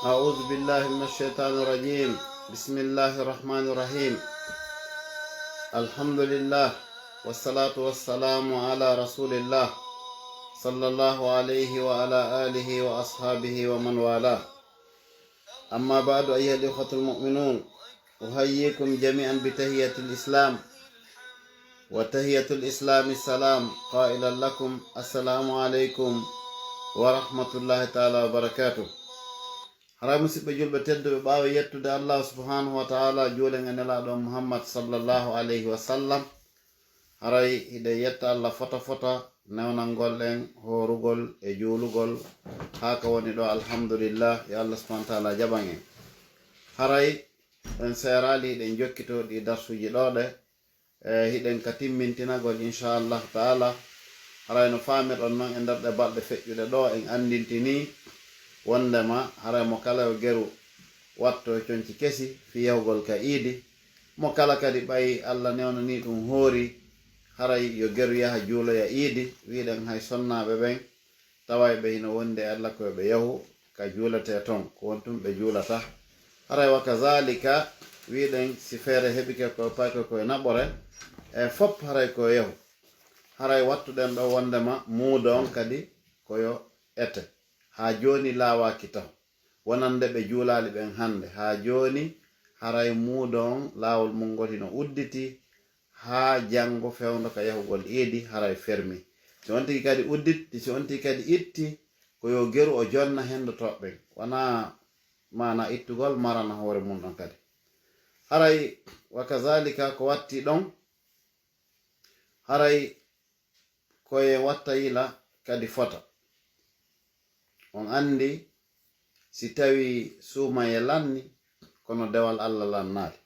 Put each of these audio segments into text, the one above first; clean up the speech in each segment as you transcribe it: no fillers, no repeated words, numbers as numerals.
أعوذ بالله من الشيطان الرجيم. بسم الله الرحمن الرحيم. الحمد لله والصلاة والسلام على رسول الله صلى الله عليه وعلى آله وأصحابه ومن والاه. أما بعد أيها الإخوة المؤمنون، أحييكم جميعا بتحية الإسلام، وتحية الإسلام السلام، قائلا لكم السلام عليكم ورحمة الله تعالى وبركاته. haray musidɓe julɓe tedduɓe, ɓaawi yettude allah subhanahu wa taala juulen e nelaɗo muhammad sallllahu alayhi wa sallam, haray hiɗe yetta allah fota fota newnal ngol en horugol e juulugol haa ko woni ɗo. alhamdulillah, yo allah subhanahu wa taala jaɓan en. haray en seerali hiɗen jokkito ɗi darsuji ɗoɗe hiɗen ka timmintinagol inchallahu taala. haray no faamirɗon noon e nder ɗe balɗe feƴƴuɗe ɗo en andintini wondema haray mo kala yo geru watto conci kesi fi yahugol ka iidi, mo kala kadi ɓayi allah newnani ɗum hoori haray yo geru yaha juuloya iidi. wiɗen hay sonnaɓe ɓen tawayɓe hino wondi e allah koyeɓe yahu ka juulete ton, ko wontum ɓe juulata. haray wa kazalika wiɗen si feere heɓike ko payko koye naɓore e fop haray koye yahu. haray wattuɗen ɗo wondema muudo on kadi koyo ete. ha joni laawaki taw wonande ɓe juulali ɓen hande. ha joni haray muudo on laawol mum ngol hino udditi ha jango fewndo ka yahugol iidi haray fermi. si on tigi kadi udditti, si on tigi kadi itti, ko yo geru o jonna hendo toɓɓen, wona mana ittugol marana hoore mum ɗon kadi. haray wa kazalika ko watti ɗon, haray koye watta yila kadi fota. on andi si tawi suumaye lanni kono dewal allah lannaali.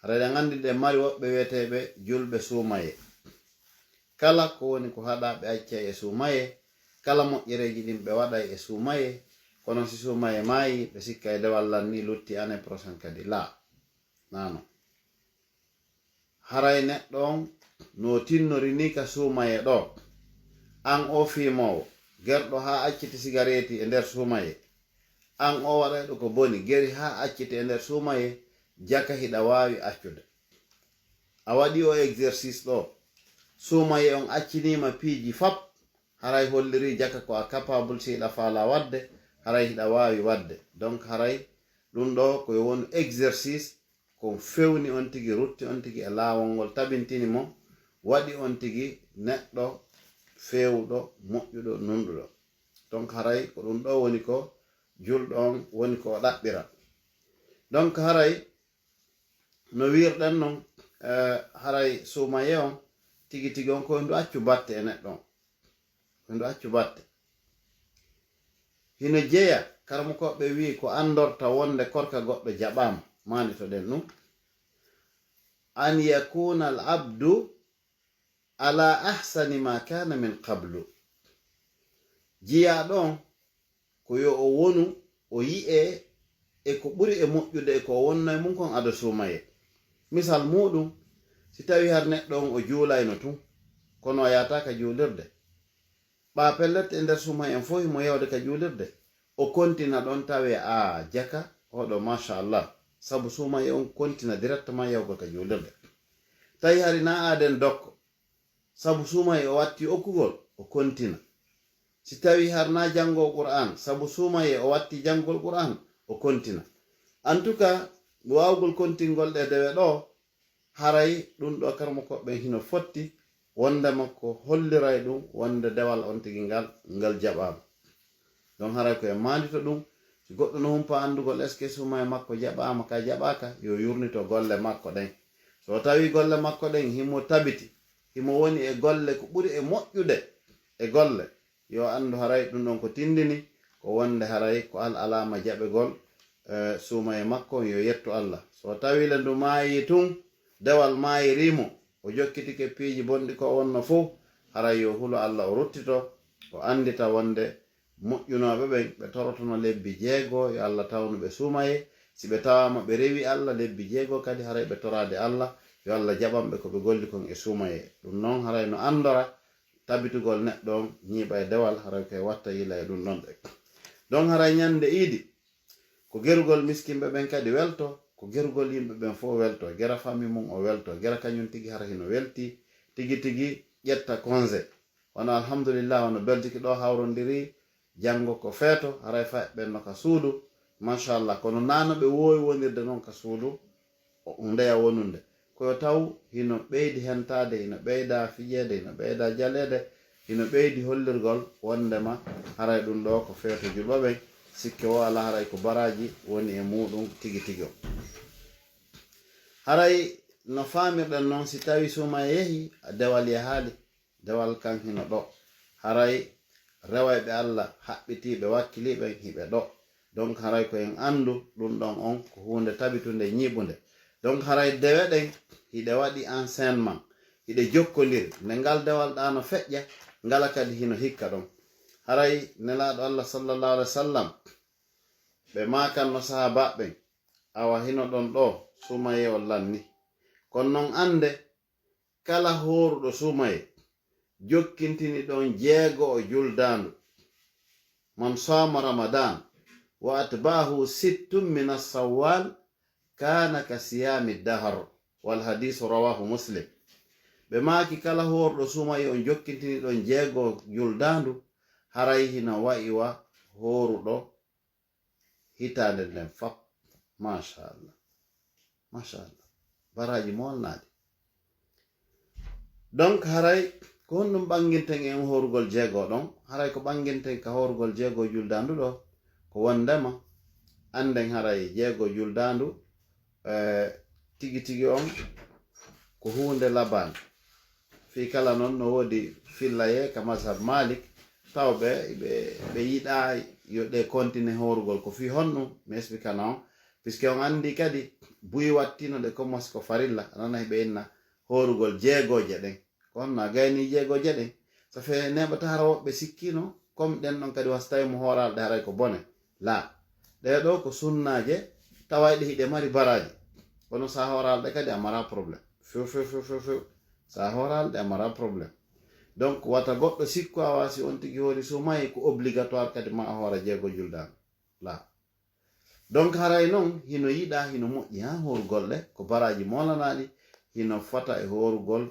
haray ɗen andi ɗe mari woɓɓe wiyeteɓe julɓe suumaye. kala ko woni ko haɗa ɓe acca e suumaye, kala moƴƴereji ɗin ɓe waɗay e suumaye, kono si suumaye maayi ɓe sikka e dewal lanni lutti année prochaine kadi laa nano. haray neɗɗo on no tinnori ni ka suumaye ɗo, an o fimowo gerɗo ha acciti sigareti e nder suumaye, an o waɗayɗo ko boni geri ha acciti e nder suumaye, jaka hiɗa wawi accude. a waɗi o exercice ɗo, suumaye on accinima piiji fap, haray holliri jaka ko a capable si hiɗa faala wadde, haray hiɗa wawi wadde. donc haray ɗum ɗo koye woni exercice ko fewni on tigi, rutti on tigi e laawol ngol, tabintini mo, waɗi on tigi neɗɗo fewuɗo moƴƴuɗo nunɗuɗo. donc haray ko ɗum ɗo woni ko julɗo on woni ko ɗaɓɓira. donc haray no wirɗen non haray suumaye on tigi tigi on koye ndu accu batte e neɗɗo on, koye ndu accu batte. hino jeeya karamo koɓe wi ko andorta wonde korka goɗɗo jaɓama, mani to ɗen ɗum, an yakuna al abdu ala ahsani ma kana min qablu. jiyaɗon ko yo o wonu o yi'e e ko ɓuri e moƴƴude e ko wonnoy mum kon ado suumaye. misal muɗum, si tawi har neɗɗo on o juulayno tun kono o yata ka juulirde, ɓa pellete e nder suumaye en fof mo yewde ka juulirde, o kontina ɗon tawe a jaka oɗo machallah, sabu suumaye on kontina directement yawgo ka juulirde. tawi hari na aden dokko, sabu suumaye o watti okkugol, o kontina. si tawi harna jango qur'an, sabu suumaye o watti jangol qur'an, o kontina. en tout cas wawgol kontingol ɗe dewe ɗo, haray ɗum ɗo karmo koɓɓen hino fotti wondema ko holliray ɗum wonde dewal on tigi ngal jaɓama. donc haray koye mandito ɗum. si goɗɗo no humpa andugol est ce que suumaye makko jaɓama ka jaɓaka, yo yurnito golle makko ɗen. so tawi golle makko ɗen himo tabiti, himo woni e golle ko ɓuri e moƴƴude e golle, yo andu haray ɗum ɗon ko tindini ko wonde haray ko alama jaɓegol suumaye makko, yo yettu allah. so tawi le ndu maayi tun, dewal maayirimo, o jokkitike piiji bonɗi ko wonno fof, haray yo hulo allah o ruttito, o andita wonde moƴƴunoɓe ɓen ɓe torotono lebbi 6, yo allah tawnuɓe suumaye. si ɓe tawama ɓe rewi allah lebbi 6 kadi haray ɓe torade allah, yo allah jaɓanɓe ko ɓe golli kon e suumaye. ɗum noon haray no andora tabitugol neɗɗo on ñiiɓa e dewal, haray koye watta yila e ɗum ɗon ɗe. don haray nyande idi ko gerugol miskimbe ben kadi welto ko gerugol yimbe ben fo welto gera fami mum o welto gera kanyun tigi hara hino welti tigi ƴetta konze wana alhamdulillah wana beldiki do hawrondiri jango ko feeto haray fa ben no ka suudu mashallah kono nano be wowi wonirde non ka suudu ndeya wonunde ko taw hino beydi hentade hino beyda fijede hino beyda jalede hino beydi hollirgol wondema haray dum do ko feeto julbobe sikke o ala haray ko baraji woni e mudum tigi haray no famirden non si tawi suma yehi dewal yahaali dewal kan hino do haray rewaybe Allah habbitibe wakkilibe hibe do donc haray ko en andu dum don on ko hunde tabitunde nyibunde donc haray dewe den hide wadi enseignement hide jokkolir ne ngal dewal dano fejja ngala kadi hino hikka don haray nelaado Allah sallallahu alaihi wasallam be makan no sahaba ben awa hino don do sumaye wallanni kon non ande kala horudo sumaye jokkintini don jeego o juldandu man sama ramadan wa atbahu sittun min as-sawwal kana ka siyami dahr wal hadith rawahu muslim be maki kala horudo sumaye on jokkintini don jeego juldandu haray hina wa'iwa horudo hitande den fap mashallah baraji molnade donc haray ko hondum banginten en horugol jeego don haray ko banginten ka horugol jeego juldandu do ko wondema anden haray jeego juldandu tigi on ko hunde laban fi kala non no wodi fillaye ka mazhab malik tawbe be yida yo de continue horugol ko fi honno mi explica non puisque on andi kadi buyi wattino de ko mos ko farilla nana be enna horugol jeegoje den kon na gayni jeegoje den so fe nebata hara wobbe sikkino comme den non kadi wastay mo horal de haray ko bone la de do ko sunnaje tawayde hide mari baraji kono sa horal de kadi amara problem fe sa horal de amara problem donc wata goddo sikko awasi on tigi hori sumay ko obligatoire kadi ma hora jeego juldan la donc haray non hino yida hino moƴƴi ha horugol de ko baraji molanadi hino fota e horugol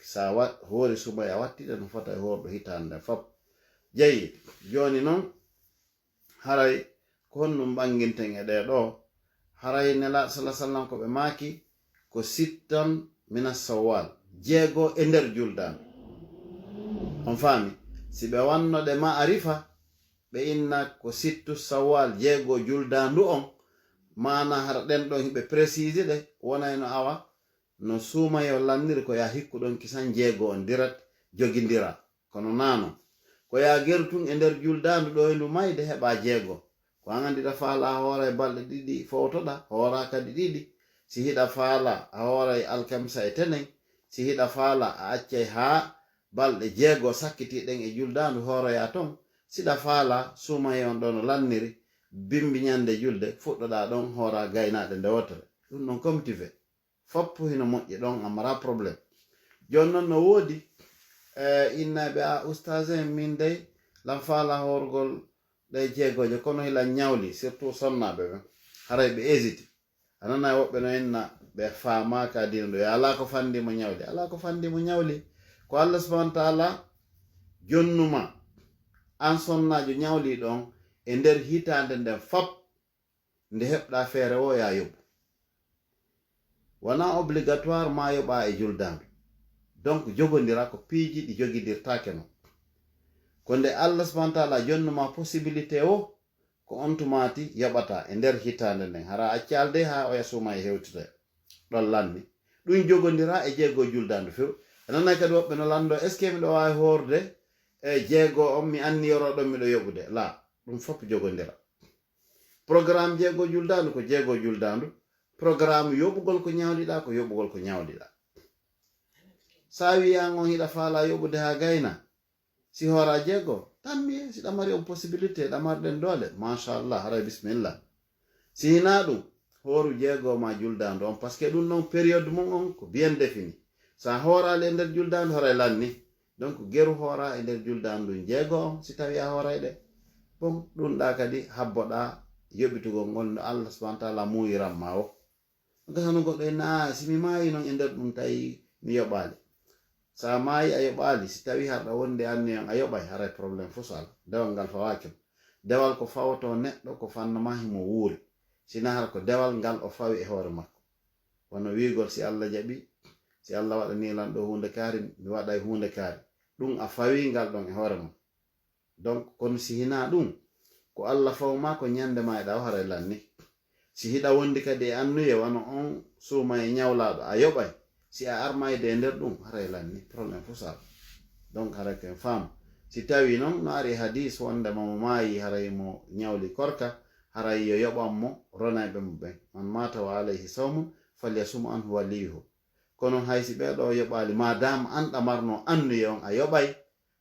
sa wat hori sumay a wattide no fota e hordo hitande fop jeyi joni non haray ko honnum banginten e de do haray nela sallallahu alaihi wasallam ko be maki ko sittan minas sawal jeego e nder juldan on fami si be wanno de ma arifa be inna ko sittu sawal jeego juldandu on mana har den don be préciser de wona no awa no suma yo landir ko ya hikku don kisan jeego on dirat jogindira kono nano ko ya gertun e nder juldandu do endu mayde heba jeego ko angandi da faala hore balde didi fotoda hora kadi didi si hida faala hore alkamsa e tenen si hida faala a accay ha balde jeego sakkiti den e juldandu hore ya ton sida faala suma yon don lanniri bimbi nyande julde fuddoda don hora gaynade nde wotere dum non comtive foppu hino moƴƴi don amara problem jonnon no wodi inna be a ustaze min dey lam faala horgol de jeegoje kono hila nyawli surtout sonnabe be haray be hésite anana wobbe no enna be faama ka dino do ala ko fandi mo nyawli ko Allah subhanahu wa ta'ala jonnuma an sonnajo nyawli don e nder hitande nden fap nde hebda feere o ya yob wana obligatoire ma yoba e juldandu donc jogondira ko piiji di jogidirtaake no ko nde Allah subhanahu wa ta'ala jonnuma possibilité o ko ontumati yabata e nder hitande nden hara accalde ha o yasuma e hewtide don lanni dum jogondira e jeego juldandu few nana kadi wobbe no lando est ce que mi do wawi horde e jeego on mi anni yoro don mi do yobude la dum fop jogondira programme jeego juldandu ko jeego juldandu programme yobugol ko nyawdida ko yobugol ko nyawdida sa wiyango hida faala yobude ha gayna si hora jeego tammi si damari on possibilité damarden dole mashallah hara bismillah si hina dum horu jeego ma juldandu on parce que dum non période mon on ko bien défini sa hora le nder juldandu hora lanni donc geru hora e nder juldandu jeego on si tawi a hora de bon ɗum ɗa kadi habboɗa yoɓitugol ngol no Allah subhanahu wa ta'ala muyiram ma o gasano goɗɗo e na simi maayi noon e nder ɗum tawi mi yoɓali sa maayi a yoɓali si tawi harɗa wonde anni on a yoɓay haray probléme fo so ala dewal ngal fawaki dewal ko fawoto neɗɗo ko fanno ma himo wuuri sina har ko dewal ngal o fawi e hoore makko wono wigol si Allah jaɓi si Allah waɗani lan ɗo hunde kaari mi waɗay hunde kaari ɗum a fawi ngal ɗon e hoore mum donc kono si hina ɗum ko Allah fawma ko ñande ma eɗa o haray lanni si hiɗa wondi kadi e annuye wano on suuma e ñawlaɗo a yoɓay si a armayde e nder ɗum haray lanni probléme fo sala donc haray ken faam si tawi noon no ari hadis wondema mo maayi haray mo ñawli korka haray yo yoɓanmo ronayɓe mo ɓen man mata wa alayhi sawmun falyasum anhu waliyuhu kono haysi ɓeɗo yoɓali madama an ɗamarno annuye on a yoɓay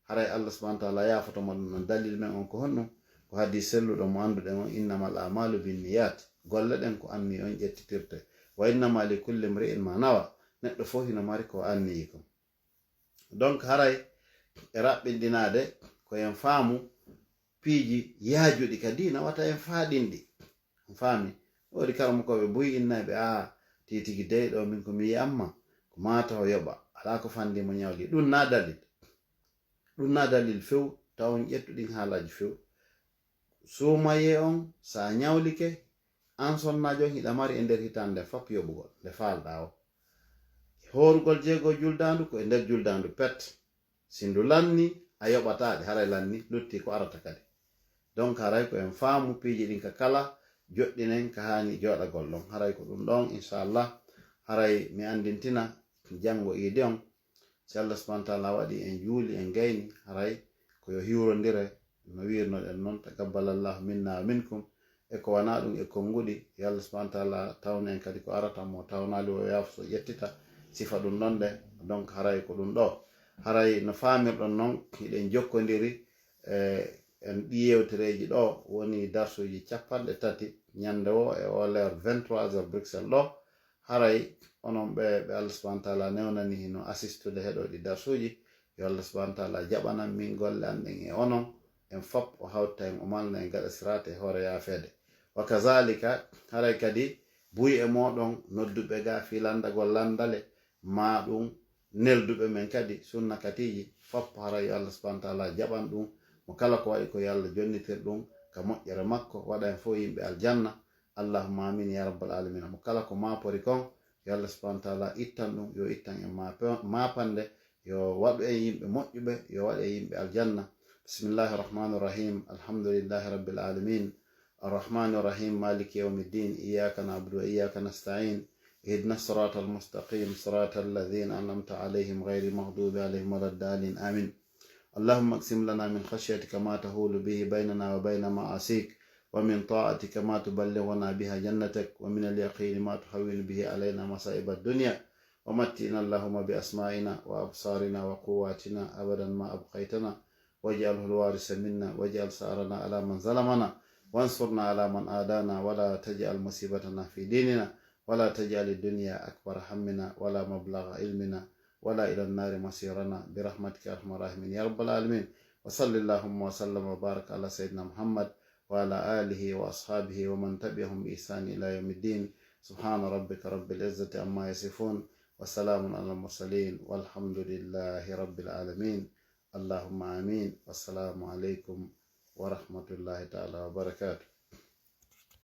haray Allah subhanahu wa ta'ala yafotomo ɗum non dalil men on ko honɗum ko hadis selluɗo mo anduɗen on innamal a'malu binniyat golle ɗen ko anni on ƴettitirte wa innama li kulli mri'in ma nawa neɗɗo fof hino mari ko anniyi kom donc haray e raɓɓinɗinade ko en faamu piiji yaajuɗi kadi nawata en faaɗinɗi faami wodi karamo koɓe buyi innaɓe a titigi dey ɗo min ko mi yiyamma ko mata o yoɓa ala ko fandi mo ñawli ɗum na dalil few tawon ƴettuɗin haalaji few sumaye on sa ñawlike an sonnajo hiɗa mari e nder hitande fop yoɓugol nde falɗa o horugol jeego juldandu ko e nder juldandu pet sindu lanni a yoɓataɗe haray lanni lutti ko arata kadi donc haray ko en faamu piiji ɗin ka kala joɗɗinen ka hani joɗagol ɗon haray ko ɗum ɗon inchallah haray mi andintina jango idi on si Allah subhanahu wa ta'ala waɗi en juuli en gayni haray ko yo hiwrodire no wirnoɗen noon takabbalallahu minna wa minkum e ko wana ɗum e konguɗi yo Allah subhanahu wa ta'ala tawna en kadi ko arata mo tawnali o yaafo so ƴettita sifa ɗum ɗon de donc haray ko ɗum ɗo haray no faamirɗon noon hiɗen jokkodiri en ɗi yewtereji ɗo woni darsuji 30 ñande o e o leer 23h Bruxelles ɗo haray onon ɓe Allah subhanahu wa ta'ala newnani hino assistude heɗoɗi darsuji yo Allah subhanahu wa ta'ala jaɓanan min golle an ɗen e onon en fop o hawta en o malna en gaɗa sirate e hoore yaafede wa kazalika haray kadi buy e moɗon nodduɓe ga filandagol landale ma ɗum nelduɓe men kadi sunna katiji fop haray yo Allah subhanahu wa ta'ala jaɓan ɗum mo kala ko waɗi ko yo Allah jonnitir ɗum ka moƴƴere makko waɗa en fo yimɓe aljanna allahumma amin ya rabbal alamin mo kala ko mapori kon yo Allah subhanahu wa ta'ala ittan ɗum yo ittan en mapande yo waɗu en yimɓe moƴƴuɓe yo waɗe yimɓe aljanna bismillahir rahmanir rahim alhamdulillahi rabbil alamin arrahmanir rahim maliki yawmiddin iyyaka na'budu wa iyyaka nasta'in اهدنا الصراط المستقيم صراط الذين أنعمت عليهم غير المغضوب عليهم ولا الضالين آمين اللهم اقسم لنا من خشيتك ما تهول به بيننا وبين معاصيك ومن طاعتك ما تبلغنا بها جنتك ومن اليقين ما تحول به علينا مصائب الدنيا ومتئنا اللهم بأسمائنا وأبصارنا وقواتنا أبدا ما أبقيتنا واجعله الوارث منا واجعل ثأرنا على من ظلمنا وانصرنا على من آدانا ولا تجعل مصيبتنا في ديننا ولا تجعل الدنيا أكبر همنا ولا مبلغ علمنا ولا إلى النار مصيرنا برحمتك يا أرحم الراحمين يا رب العالمين وصل اللهم وسلم وبارك على سيدنا محمد وعلى آله وأصحابه ومن تبعهم بإحسان إلى يوم الدين سبحان ربك رب العزة عما يصفون وسلام على المرسلين والحمد لله رب العالمين اللهم آمين والسلام عليكم ورحمة الله تعالى وبركاته.